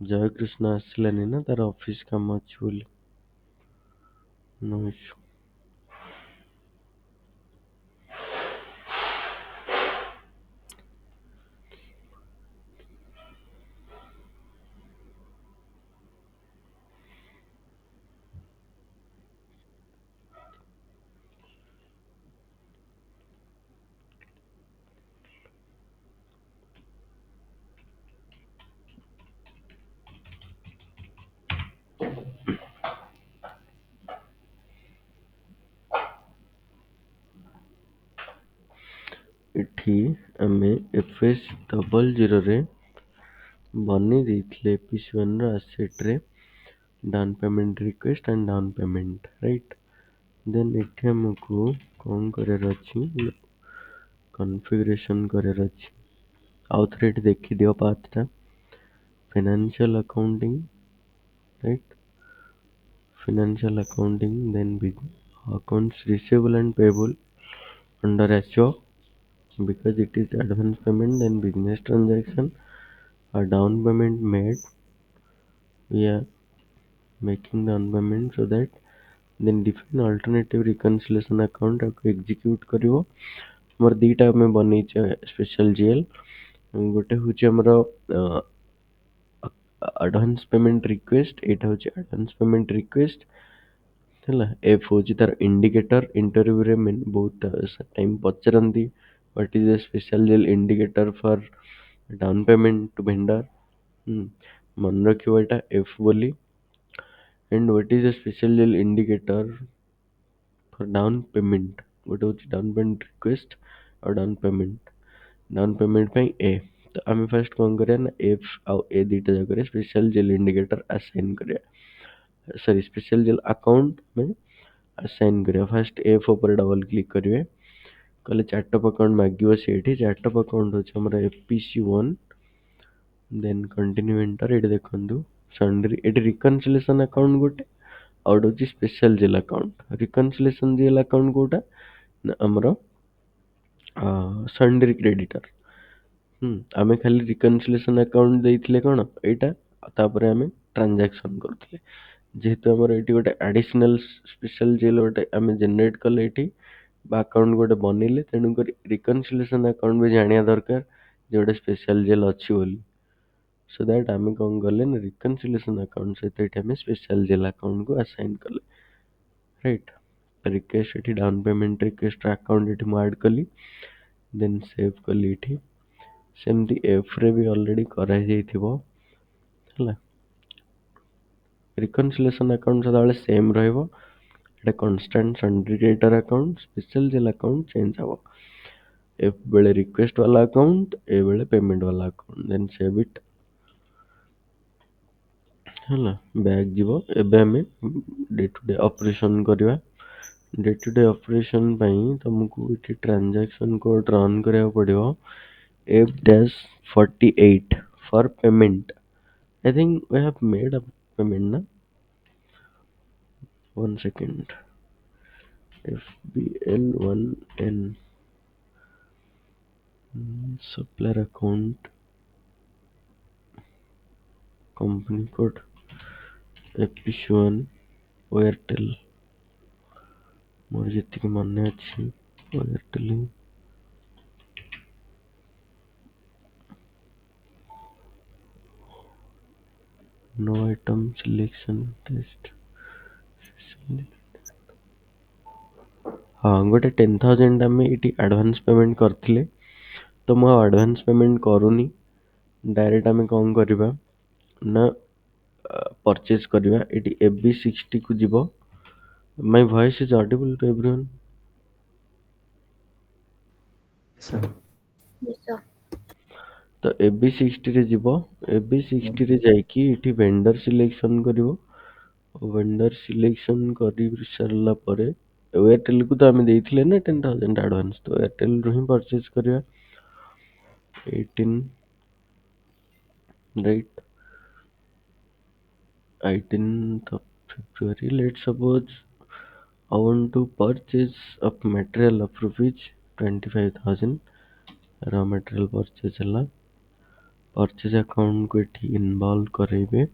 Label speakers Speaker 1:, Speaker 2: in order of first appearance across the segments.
Speaker 1: ଜୟକୃଷ୍ଣ ଆସିଲାନି ନା, ତାର ଅଫିସ କାମ ଅଛି ବୋଲି। No issue. ଏଠି ଆମେ FS 00 ରେ ବନେଇ ଦେଇଥିଲେ AP1 ର asset ରେ down payment request and down payment, right. Then एठी हमको कौन करार अछि, कॉन्फ़िगरेशन करार अछि। आउ थरे एठी देखि दियो पाथ टा, financial accounting, right, financial accounting, then big accounts receivable and payable under HO, because it is advance payment, then business transaction, a down payment made, we are making down payment so that then define alternative reconciliation account को execute करिवो। हमर दीटा में बनेइछ special jail, गोटे होची हमर advance payment request, एटा होची advance payment request हला। F होची तार इंडिकेटर, इंटरव्यू रे में बहुत टाइम पचरंदी what is a special GL indicator for down payment to vendor, मन रखियो एटा एफ बोली। And what is a special GL indicator for down payment, गोटे होची डाउन पेमेंट रिक्वेस्ट और डाउन पेमेंट पे ए। तो आम फर्स्ट कौन करिया ना, एफ आउ ए दीटा जगह स्पेशल जेल इंडिकेटर असाइन करिया, सॉरी स्पेशल जेल अकाउंट में असाइन करिया। फर्स्ट एफ ऊपर डबल क्लिक करिवे, कहले चार्ट ऑफ अकाउंट मागियो सेठी, चार्ट ऑफ अकाउंट होची हमरा एफपीसी1, देन कंटिन्यू एंटर। एठी देखंतु सन्ड्री, एठी रिकंसिलिएशन अकाउंट गोटे आउट होची special GL account. Reconciliation GL account कोटा ना हमरो सन्ड्री क्रेडिटर। आमे खाली रिकंसिलिएशन अकाउंट देइथिले कोन एटा, तापरे आमे ट्रांजैक्शन करथिले। जेहेतु हमर एठी गोटे एडिशनल स्पेशल जेल गोटे आमे जनरेट कले एठी बा अकाउंट गोटे बनेले, तेणु करी रिकंसिलिएशन अकाउंट भी जानिया दरकार जे गोटे स्पेशल जेल अछि बोली। सो दैट आमे कोन करले ना, रिकंसिलिएशन अकाउंट सहित एठी आमे स्पेशल जेल अकाउंट को असाइन कले, राइट। रिक्वेस्ट एठी डाउन पेमेंट रिक्वेस्ट अकाउंट एठी मु ऐड कली, देन सेव कली एठी। सेमती एफ रे भी ऑलरेडी करा जाइथिबो हला। रिकंसिलिएशन अकाउंट सदाबेले सेम रहइबो, एटा constant sundry creditor account, special GL account change हबो। एफ बेले रिक्वेस्ट वाला अकाउंट, ए बेले पेमेंट वाला अकाउंट, देन सेव इट हला। बैक जीवो, एबे हमें डे टू डे ऑपरेशन करबा। डे टू डे ऑपरेशन पई तुमको इठी ट्रांजैक्शन कोड रन करया पड़िबो, F-48 for payment. I think we have made a payment na. One second. FBL1N supplier account, company code AP1 Airtel, मोर जेतिक माने अछि Airtel। No item selection test. हाँ गोटे 10,000 आम ये advance payment करथिले, तो मु एडवांस पेमेंट करूनी, डायरेक्ट आम कौन करवा ना परचेज करवा। ये FB60 को जीव। My voice is audible to everyone?
Speaker 2: Yes, sir.
Speaker 1: तो FB60 रे जीव, FB60 रे जाइकी इठी वेंडर सिलेक्शन करिवो। वेंडर सिलेक्शन करी सारला परे एयरटेल को तो आम देइथिले ना 10,000 एडवांस, तो एयरटेल रो ही परचेज करवा 18, right. 18th of February, let's suppose I want to purchase of material of rupees 25,000, raw material purchase हला। परचेज अकाउंट को एठी इन्वॉल्व करेबे।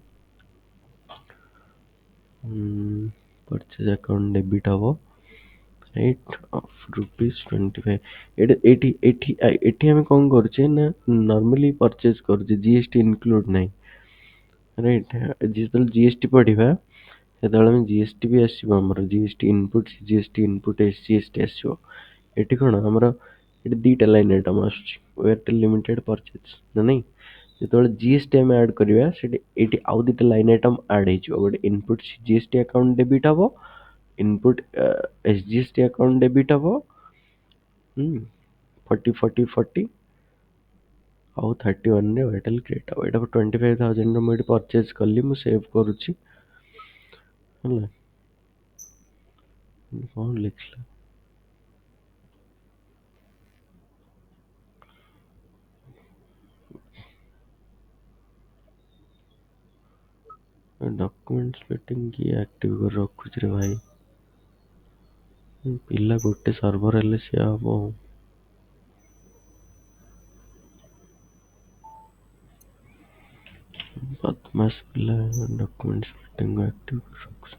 Speaker 1: परचेज अकाउंट डेबिट हबो, राइट, ऑफ ₹25। एठी हम कौन करुचे ना नॉर्मली परचेज करुचे, जीएसटी इनक्लूड नहीं, राइट। जितल जीएसटी पढ़िबा सेतବେଳେ ଆମେ जीएसटी भी आसीबो, हमर GST input GST input SGST आसीबो। एठी कोन हमर एठी दीटा लाइन आइटम आछी, एयरटेल लिमिटेड परचेज ना नहीं। ଯେତେବେଳେ ଜିଏସଟି ଆମେ ଆଡ୍ କରିବା ସେଠି ଏଇଠି ଆଉ ଦୁଇଟା ଲାଇନ୍ ଆଇଟମ୍ ଆଡ୍ ହେଇଯିବ। ଗୋଟେ ଇନପୁଟ ଜିଏସଟି ଆକାଉଣ୍ଟ ଡେବିଟ୍ ହବ, ଇନପୁଟ ଏସଜିଏସଟି ଆକାଉଣ୍ଟ ଡେବିଟ୍ ହବ, 40 ଆଉ 31ରେ ଏୟାରଟେଲ୍ କ୍ରେଡିଟ୍ ହବ। ଏଇଟା 25,000 ମୁଁ ଏଠି ପରଚେଜ କଲି, ମୁଁ ସେଭ୍ କରୁଛି ହେଲା। କଣ ଲେଖିଲା ଡକ୍ୟୁମେଣ୍ଟ ସ୍ପ୍ଲିଟିଂ କିଏ ଆକ୍ଟିଭ କରି ରଖୁଛି ରେ ଭାଇ। ପିଲା ଗୋଟେ ସର୍ଭର ହେଲେ ସିଏ ହବ। बदमाश पिला डॉक्यूमेंट स्प्लिटिंग को एक्टिव कर रखुଛନ୍ତି।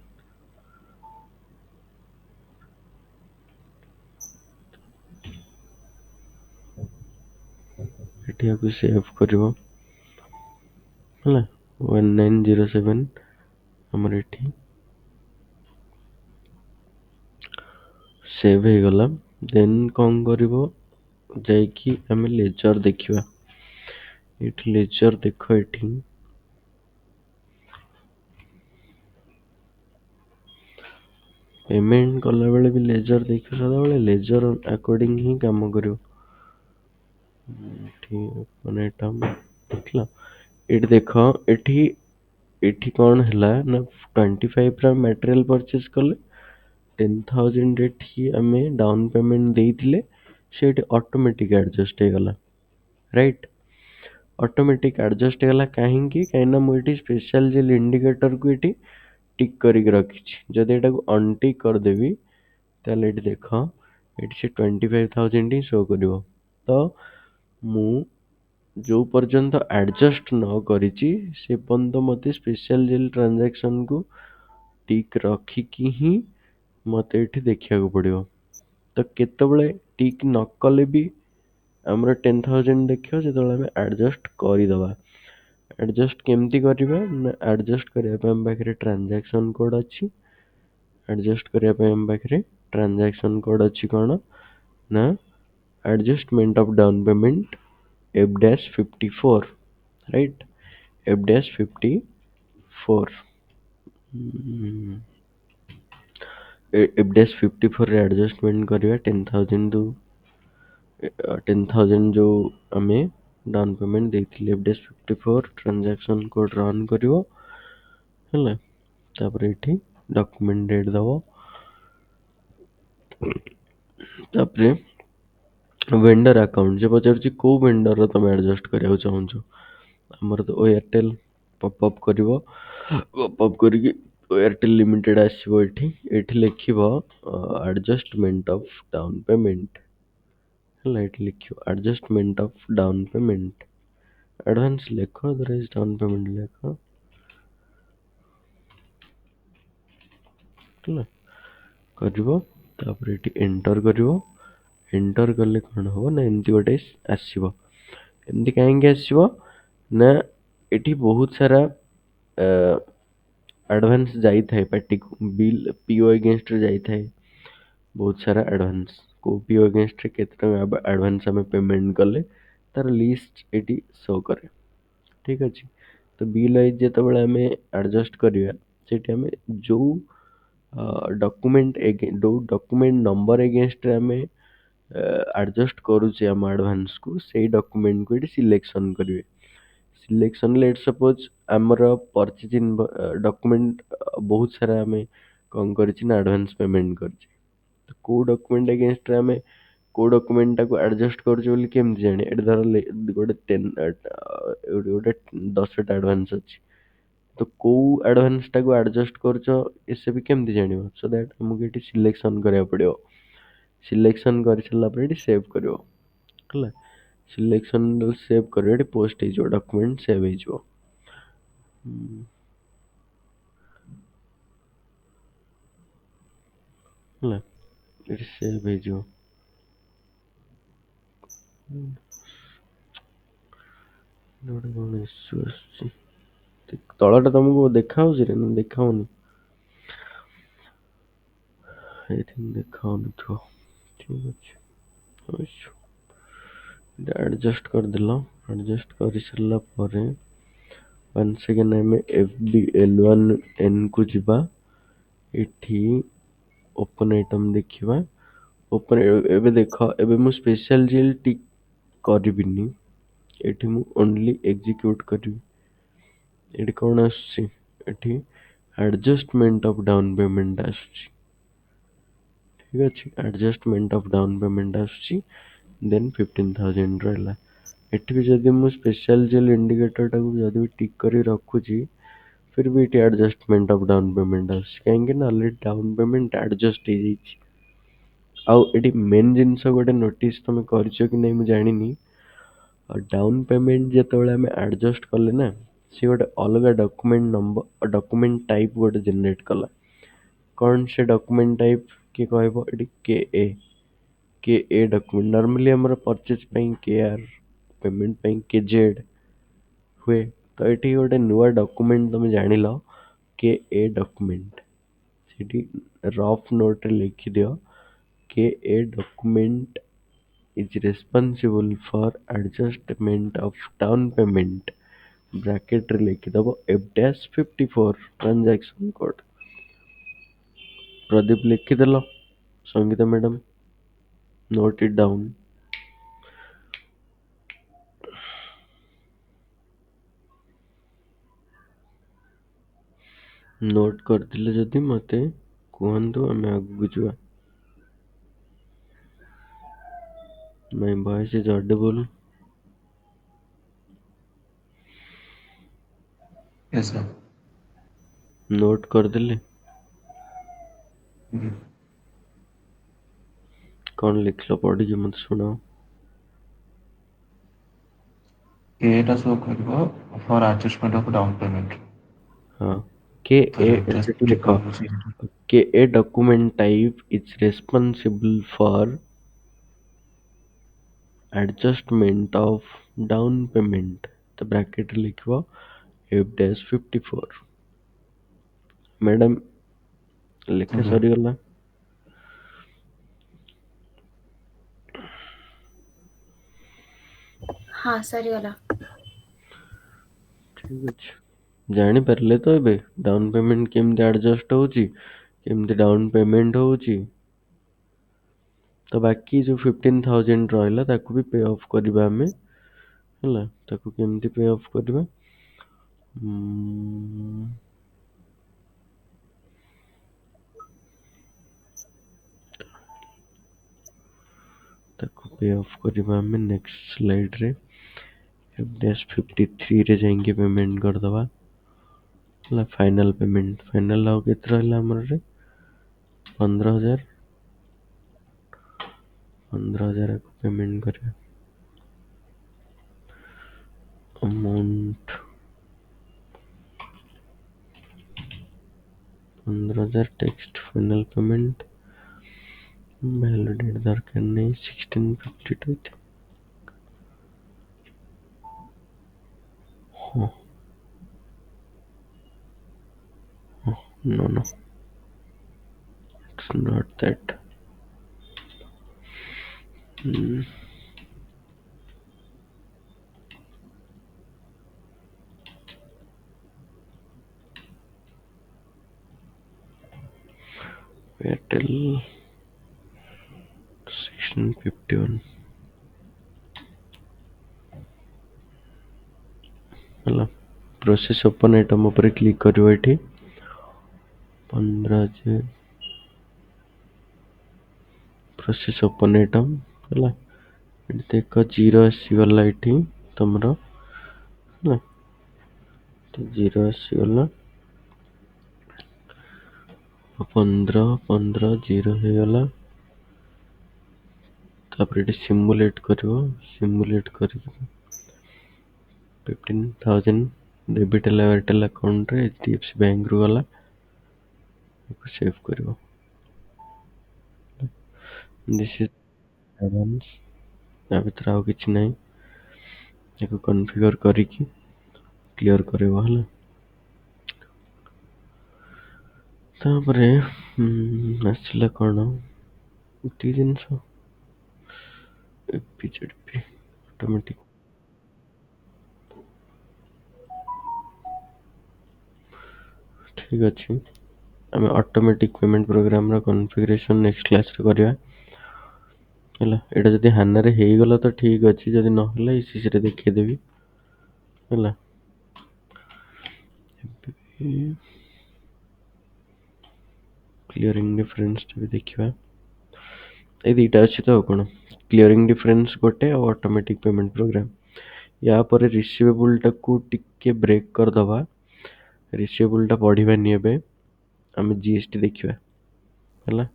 Speaker 1: ଏଠି ଆକୁ ସେଭ୍ କରିବ ହେଲା। 1907 ଆମର ଏଠି ସେଭ୍ ହେଇଗଲା। ଦେନ୍ କଣ କରିବ, ଯାଇକି ଆମେ ଲେଜର ଦେଖିବା। ଏଠି ଲେଜର ଦେଖ, ଏଠି पेमेंट कला बेले भी लेजर देखियो, सदाबेले लेजर अकॉर्डिंग ही काम करियो। ठीक माने एटा देखला, एठी देखो, एठी कौन हैला ना 25 रा मटेरियल परचेज कले, 10,000 एठी आमे डाउन पेमेंट देइथिले, सेठी ऑटोमेटिक एडजस्ट हे गला, राइट। ऑटोमेटिक एडजस्ट हे गला काहेकि काइना मु एठी स्पेशल जेल इंडिकेटर को एठी टिक करिक रखिछि। जदि एटा को अनटिक कर देबी ताले एठी देखो, एठी से 25,000 ही शो करिवो। तो मु जो पर्यंत एडजस्ट न करिछि से पर्यंत मते स्पेशल जेल ट्रांजैक्शन को टिक रखिकी ही मते एठी देखिया को पड़ियो। तो केतबेले टिक न कले भी हमर 10,000 देखियो, जेतबेले हम एडजस्ट करि दबा। एडजस्ट केमती करिबा ना, एडजस्ट करिया पे हम पाखरे ट्रांजैक्शन कोड अछि। एडजस्ट करिया पे हम पाखरे ट्रांजैक्शन कोड अछि कोन ना, adjustment of down payment F-54, right, F-54 F-54 रे एडजस्टमेंट करिया 10,000 जो आमे डाउन पेमेंट देइथिले। F-54 ट्रांजैक्शन कोड रन करिवो हैला। तापर एठी डॉक्यूमेंट डेट दबो, तापर वेंडर अकाउंट जे पचारछि को वेंडर रो तुम एडजस्ट करिया चाहछो। हमर तो एयरटेल पॉपअप करिवो, पॉपअप करिकि एयरटेल लिमिटेड आसीबो। एठी लिखिबो एडजस्टमेंट ऑफ डाउन पेमेंट हैला। एठी लिखियो adjustment of down payment, advance लेखो, अदरवाइज डाउन पेमेंट लेखो हैला। करिवो तापर एठी एंटर करिवो। एंटर कले कौन हो ना, एमती गोटे आसीबो। एमती काहेकि आसीबो ना, एठी बहुत सारा एडवांस जाई थाए पार्टी को, बिल पीओ अगेंस्ट रे जाई थाए बहुत सारा एडवांस। को पीओ अगेंस्ट रे केते टका एडवांस हमें पेमेंट कले तार लिस्ट एटी शो करे, ठीक अछि। तो बिल वाइज जेतेबेले हमें एडजस्ट करिया, सेठी हमें जो डॉक्यूमेंट नंबर अगेंस्ट रे हमें एडजस्ट करूचे हम एडवांस को, सेही डॉक्यूमेंट को एटी सिलेक्शन करिवे। सिलेक्शन लेट सपोज आमर परचेज डॉक्यूमेंट बहुत सारा हमें कौन करिछि ना एडवांस पेमेंट करिछि। तो को डॉक्यूमेंट अगेंस्ट रे हमें को डॉक्यूमेंट टाको एडजस्ट करूचे बोली केमति जाने। एटी धर गोटे 10 टा एडवांस अछि, तो को एडवांस टाको एडजस्ट करूचो एसे भी केमति जानिबो। सो दैट हमको एटी सिलेक्शन करिया पड़ियो। सिलेक्शन कर सारला पर एटी सेव करियो हैला। सिलेक्शन सेव कर पोस्ट हो डॉक्यूमेंट सेव हो सेव हो कौन इश्यू आसुची तलटा तुमको देखा रे ना देखा आई थिंक देखा ठीक अच्छे एडजस्ट करदेल एडजस्ट कर सारा पर वन सेकेंड आम FBL1N को जीवा एठी ओपन आइटम देखा ओपन एबे देख एबे मु स्पेशल जेल टिक करिबिनी एठी मु ओनली एग्जीक्यूट करी एठी कौन आसुची एठी एडजस्टमेंट ऑफ डाउन पेमेंट आसुची ठीक अच्छे एडजस्टमेंट ऑफ डाउन पेमेंट आसुची देन 15,000 रहा एठी भी जदि मु स्पेशल जेल इंडिकेटर टाको जदि भी टिक करी रखुची फिर भी ये एडजस्टमेंट ऑफ डाउन पेमेंट कहीं ऑलरेडी डाउन पेमेंट एडजस्ट हो जाइए आउ ये मेन जिनस गोटे नोटिस तुम कर कि नहीं मुझे जानी डाउन पेमेंट जो आम एडजस्ट कले ना सी गोटे अलग डॉक्यूमेंट नंबर डॉक्यूमेंट टाइप गोटे जनरेट कला कौन से डॉक्यूमेंट टाइप किए कह के ए डॉक्यूमेंट नॉर्मली आमर परचेज के आर पेमेंट के जेड हुए तो ये गोटे नुआ डॉक्यूमेंट तुम जान ल के ए डॉक्यूमेंट सीटी रफ नोट रे लिखि दियो के ए document is responsible for adjustment of down payment bracket रे लिखिदब F-54 ट्रांजैक्शन कोड प्रदीप लिखिदेल Sangeeta madam note it down note करदिले जदि मते कहतु आम आगू जा my voice is audible
Speaker 2: Yes, sir.
Speaker 1: Note करदिले कौन लिखल पढ़ी मत सुनाओ
Speaker 2: एटा शो करिवो for adjustment of down payment.
Speaker 1: हाँ के
Speaker 2: तो
Speaker 1: ए
Speaker 2: just
Speaker 1: सेठी
Speaker 2: click
Speaker 1: लिख
Speaker 2: on this email.
Speaker 1: के ए document type is responsible for adjustment of down payment तो ब्रैकेट लिखो F-54 मैडम लिखा
Speaker 2: Okay.
Speaker 1: सरीगला
Speaker 3: हाँ सरीगला
Speaker 1: ठीक अच्छे जानी पारे तो ए डाउन पेमेंट केमती एडजस्ट होची केमती डाउन पेमेंट होची तो बाकी जो 15,000 रहा ताकू भी पे ऑफ करवा आम है ताकू केमती पे ऑफ करवा ताकू पे ऑफ करवा आम नेक्स्ट स्लाइड रे F-53 रे जाएंगे पेमेंट करदवा फाइनल पेमेंट फाइनल आउ केते रहला हमर रे 15,000 15,000 को पेमेंट करें amount 15,000 text final payment validate दरकार नहीं 1652 थे हाँ no it's not that Airtel 1651 ହେଲା प्रोसेस ओपन आइटम ऊपर क्लिक करियो एठी 15 जे प्रोसेस ओपन आइटम ହେଲା एठी देख 0 आसीगला एठी तमरो ହେଲା तो 0 आसीगला 15 15 0 ହେଇଗଲା ତାପରେ ଏଠି ସିମୁଲେଟ୍ କରିବ। ସିମୁଲେଟ୍ କରିକି 15,000 ଡେବିଟ୍ ହେଲା ଏୟାରଟେଲ୍ ଆକାଉଣ୍ଟରେ, HDFC ବ୍ୟାଙ୍କରୁ ଗଲା, ତାକୁ ସେଭ୍ କରିବ। ଦିସ୍ ଇଜ୍ ଆଡଭାନ୍ସ, ୟା ଭିତରେ ଆଉ କିଛି ନାହିଁ। ତାକୁ କନଫିଗର କରିକି କ୍ଲିୟର କରିବ ହେଲା। ତାପରେ ଆସିଲା କଣ ଏତିକି ଜିନିଷ, ଏପିଜେଡପି ଅଟୋମେଟିକ୍। ଠିକ୍ ଅଛି, ଆମେ ଅଟୋମେଟିକ୍ ପେମେଣ୍ଟ ପ୍ରୋଗ୍ରାମର କନଫିଗରେସନ୍ ନେକ୍ସଟ କ୍ଲାସରେ କରିବା ହେଲା। ଏଇଟା ଯଦି ହାନାରେ ହେଇଗଲା ତ ଠିକ୍ ଅଛି, ଯଦି ନହେଲା ଇସିସିରେ ଦେଖେଇଦେବି ହେଲା। କ୍ଲିୟରିଂ ଡିଫରେନ୍ସ ବି ଦେଖିବା। ଏଇ ଦୁଇଟା ଅଛି ତ ଆଉ କ'ଣ, କ୍ଲିୟରିଂ ଡିଫରେନ୍ସ ଗୋଟେ ଆଉ ଅଟୋମେଟିକ୍ ପେମେଣ୍ଟ ପ୍ରୋଗ୍ରାମ। ୟା ପରେ ରିସିଭେବୁଲଟାକୁ ଟିକେ ବ୍ରେକ୍ କରିଦେବା। ରିସିଭେବୁଲଟା ପଢ଼ିବାନି ଏବେ, ଆମେ ଜିଏସଟି ଦେଖିବା ହେଲା।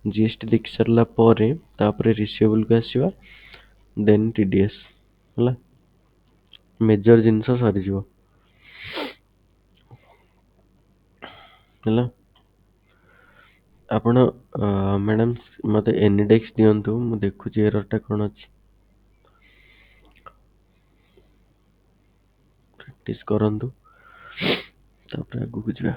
Speaker 1: ଜିଏସଟି ଦେଖି ସାରିଲା ପରେ ତାପରେ ରିସିଭେବୁଲକୁ ଆସିବା, ଦେନ୍ ଟିଡିଏସ୍ ହେଲା। ମେଜର ଜିନିଷ ସରିଯିବ ହେଲା। ଆପଣ ମ୍ୟାଡ଼ାମ୍ ମୋତେ ଏନିଡେକ୍ସ ଦିଅନ୍ତୁ, ମୁଁ ଦେଖୁଛି ଏରରଟା କ'ଣ ଅଛି। ପ୍ରାକ୍ଟିସ୍ କରନ୍ତୁ, ତାପରେ ଆଗକୁ ଯିବା।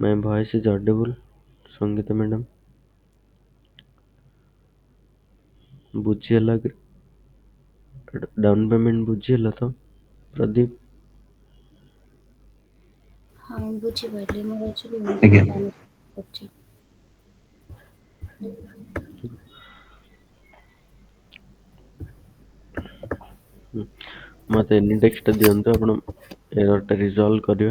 Speaker 1: My voice is audible, Sangeeta madam? ବୁଝିହେଲା? ଡାଉନ୍ ପେମେଣ୍ଟ ବୁଝିହେଲା ତ ପ୍ରଦୀପ?
Speaker 3: हाँ बुझिपारे मोर एक्चुअली
Speaker 2: ଆଜ୍ଞା
Speaker 3: କାମ କରୁଛି।
Speaker 1: ମୋତେ ଏନିଡେକ୍ସଟା ଦିଅନ୍ତୁ, ଆପଣ ଏରରଟା ରିଜଲ୍ଭ କରିବେ।